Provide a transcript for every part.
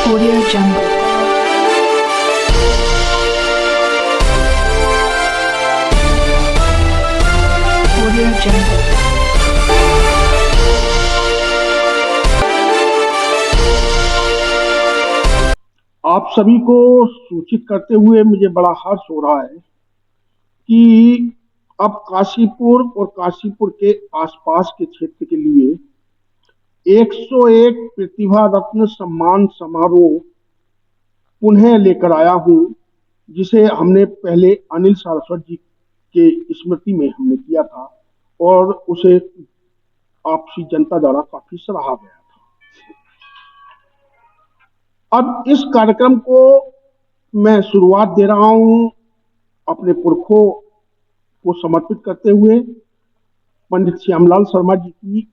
Audio Jungle. Audio Jungle. आप सभी को सूचित करते हुए मुझे बड़ा हर्ष हो रहा है कि अब काशीपुर और काशीपुर के आसपास के क्षेत्र के लिए 101 प्रतिभा रत्न सम्मान समारोह पुनः लेकर आया हूं, जिसे हमने पहले अनिल सारस्वत जी के स्मृति में हमने किया था और उसे आपसी जनता द्वारा काफी सराहा गया था। अब इस कार्यक्रम को मैं शुरुआत दे रहा हूं अपने पुरखों को समर्पित करते हुए पंडित श्यामलाल शर्मा जी की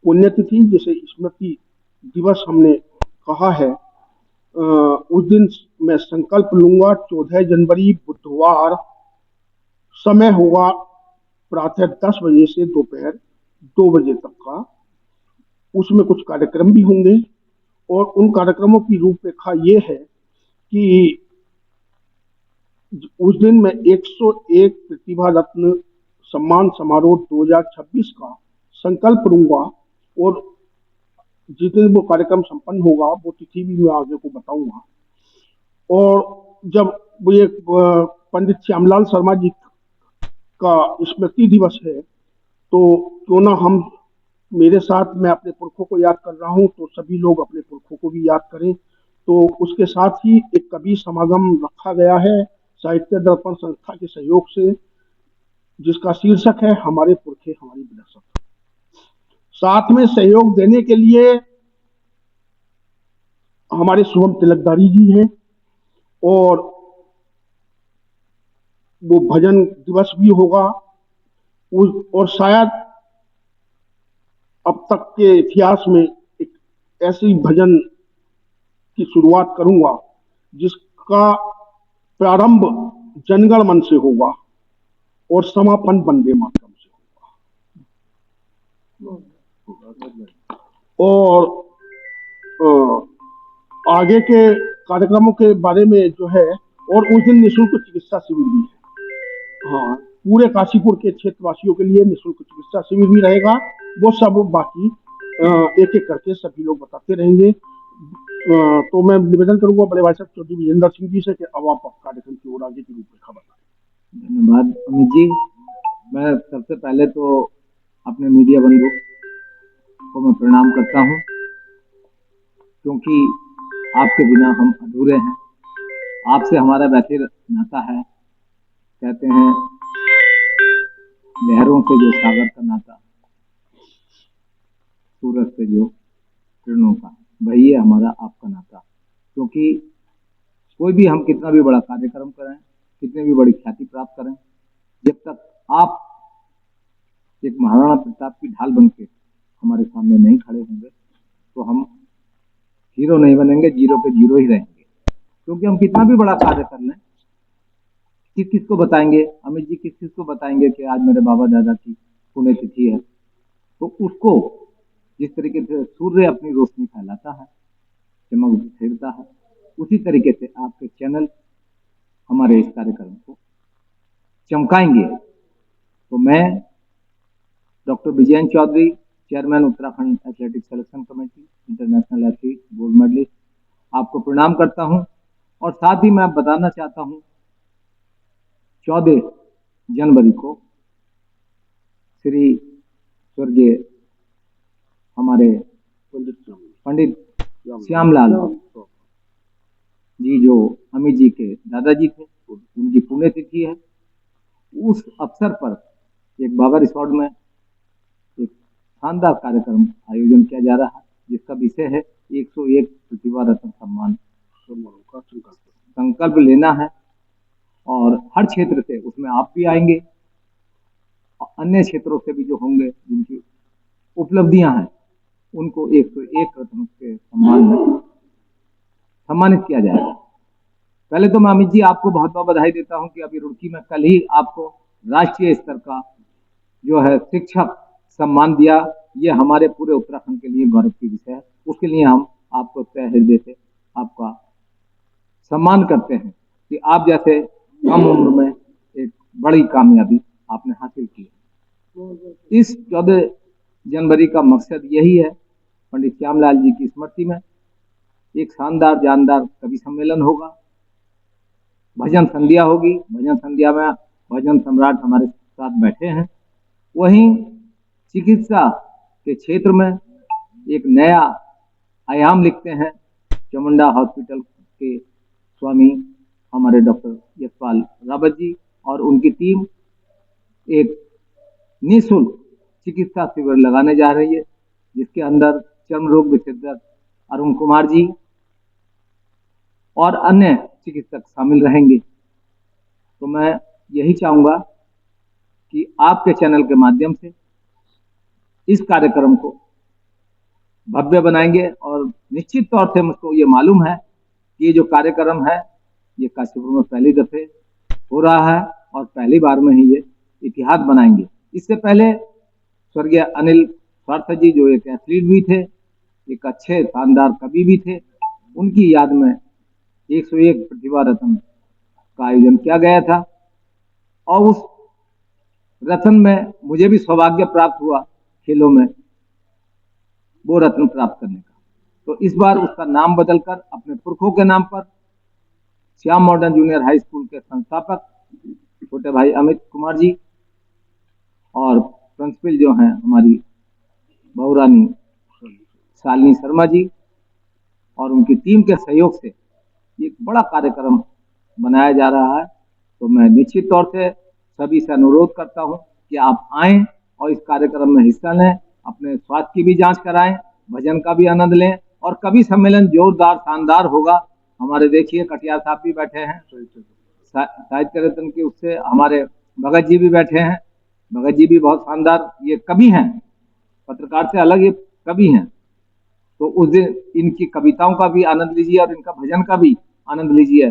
पुण्यतिथि, जिसे स्मृति दिवस हमने कहा है। उस दिन मैं संकल्प लूंगा 14 जनवरी बुधवार, समय होगा प्रातः 10 बजे से दोपहर 2 बजे तक का। उसमें कुछ कार्यक्रम भी होंगे और उन कार्यक्रमों की रूपरेखा ये है कि उस दिन मैं 101 प्रतिभा रत्न सम्मान समारोह 2026 का संकल्प लूंगा और जिस दिन वो कार्यक्रम संपन्न होगा वो तिथि भी मैं आगे को बताऊंगा। और जब ये पंडित श्यामलाल शर्मा जी का स्मृति दिवस है तो क्यों ना हम मेरे साथ, मैं अपने पुरखों को याद कर रहा हूं तो सभी लोग अपने पुरखों को भी याद करें। तो उसके साथ ही एक कवि समागम रखा गया है साहित्य दर्पण संस्था के सहयोग से, जिसका शीर्षक है हमारे पुरखे हमारी विरासत। साथ में सहयोग देने के लिए हमारे शुभम तिलकधारी जी हैं और वो भजन दिवस भी होगा और शायद अब तक के इतिहास में एक ऐसी भजन की शुरुआत करूंगा जिसका प्रारंभ जनगण मन से होगा और समापन वंदे मातरम से होगा। और आगे के कार्यक्रमों के बारे में जो है, और उस दिन निःशुल्क चिकित्सा शिविर भी है। हाँ, पूरे काशीपुर के क्षेत्रवासियों के लिए निःशुल्क चिकित्सा शिविर भी रहेगा। वो सब बाकी एक एक करके सभी लोग बताते रहेंगे। तो मैं निवेदन करूंगा बड़े भाई साहब चौधरी विजेंद्र सिंह जी से कि अब आप कार्यक्रम की ओर आगे की रूपरेखा बताएं। धन्यवाद अमित जी। मैं सबसे पहले तो अपने मीडिया बंधु को मैं प्रणाम करता हूं, क्योंकि आपके बिना हम अधूरे हैं। आपसे हमारा वैसे नाता है, कहते हैं लहरों से जो सागर का नाता, सूरज से जो किरणों का, वही है हमारा आपका नाता। क्योंकि कोई भी हम कितना भी बड़ा कार्यक्रम करें, कितनी भी बड़ी ख्याति प्राप्त करें, जब तक आप एक महाराणा प्रताप की ढाल बनके हमारे सामने नहीं खड़े होंगे तो हम हीरो नहीं बनेंगे, जीरो पे जीरो ही रहेंगे। क्योंकि हम कितना भी बड़ा कार्य कर लें, किस किस को बताएंगे अमित जी, किस किस को बताएंगे कि आज मेरे बाबा दादा की पुण्यतिथि है। तो उसको जिस तरीके से सूर्य अपनी रोशनी फैलाता है, चमक बिखेरता है, उसी तरीके से आपके चैनल हमारे इस कार्यक्रम को चमकाएंगे। तो मैं doctor Vijayan Chaudhary, chairman Uttarakhand athletics selection committee, international athlete, gold medallist, आपको प्रणाम करता हूं। और साथ ही मैं बताना चाहता हूं 14 जनवरी को श्री स्वर्गीय हमारे पंडित श्यामलाल जी, जो अमित जी के दादाजी थे, उनकी पुण्यतिथि है। उस अवसर पर एक बाबा रिसोर्ट में एक शानदार कार्यक्रम आयोजन किया जा रहा है, जिसका विषय है 101 प्रतिभा रत्न सम्मान का संकल्प लेना है। और हर क्षेत्र से उसमें आप भी आएंगे और अन्य क्षेत्रों से भी जो होंगे, जिनकी उपलब्धियां हैं, उनको 101 रत्न के सम्मान में सम्मानित किया जाएगा। पहले तो मैं अमित जी आपको बहुत बहुत बधाई देता हूं कि अभी रुड़की में कल ही आपको राष्ट्रीय स्तर का जो है शिक्षक सम्मान दिया। ये हमारे पूरे उत्तराखंड के लिए गौरव की विषय है। उसके लिए हम आपको तहे हृदय से आपका सम्मान करते हैं कि आप जैसे कम उम्र में एक बड़ी कामयाबी आपने हासिल की है। इस 14 जनवरी का मकसद यही है, पंडित श्यामलाल जी की स्मृति में एक शानदार जानदार कवि सम्मेलन होगा, भजन संध्या होगी। भजन संध्या में भजन सम्राट हमारे साथ बैठे हैं। वहीं चिकित्सा के क्षेत्र में एक नया आयाम लिखते हैं चामुंडा हॉस्पिटल के स्वामी हमारे डॉक्टर यशपाल रावत जी और उनकी टीम एक निःशुल्क चिकित्सा शिविर लगाने जा रही है, जिसके अंदर चर्म रोग विशेषज्ञ अरुण कुमार जी और अन्य चिकित्सक शामिल रहेंगे। तो मैं यही चाहूंगा कि आपके चैनल के माध्यम से इस कार्यक्रम को भव्य बनाएंगे और निश्चित तौर से मुझको ये मालूम है कि ये जो कार्यक्रम है ये काशीपुर में पहली दफे हो रहा है और पहली बार में ही ये इतिहास बनाएंगे। इससे पहले स्वर्गीय अनिल स्वार्थक जी जो एक एथलीट भी थे, एक अच्छे शानदार कवि भी थे, उनकी याद में 101 प्रतिभा रत्न का आयोजन किया गया था और उस रत्न में मुझे भी सौभाग्य प्राप्त हुआ खेलों में वो रत्न प्राप्त करने का। तो इस बार उसका नाम बदलकर अपने पुरखों के नाम पर Shyam modern junior high school के संस्थापक छोटे भाई अमित कुमार जी और प्रिंसिपल जो हैं हमारी बहुरानी शालिनी शर्मा जी और उनकी टीम के सहयोग से एक बड़ा कार्यक्रम बनाया जा रहा है। तो मैं निश्चित तौर से सभी से अनुरोध करता हूं कि आप आएं और इस कार्यक्रम में हिस्सा लें, अपने स्वास्थ्य की भी जांच कराएं, भजन का भी आनंद लें और कवि सम्मेलन जोरदार शानदार होगा। हमारे देखिए कटियार साहब भी बैठे हैं, साहित्य रत्न की उससे हमारे भगत जी भी बैठे हैं। भगत जी भी बहुत शानदार ये कवि हैं, पत्रकार से अलग ये कवि हैं। तो उस दिन इनकी कविताओं का भी आनंद लीजिए और इनका भजन का भी आनंद लीजिए।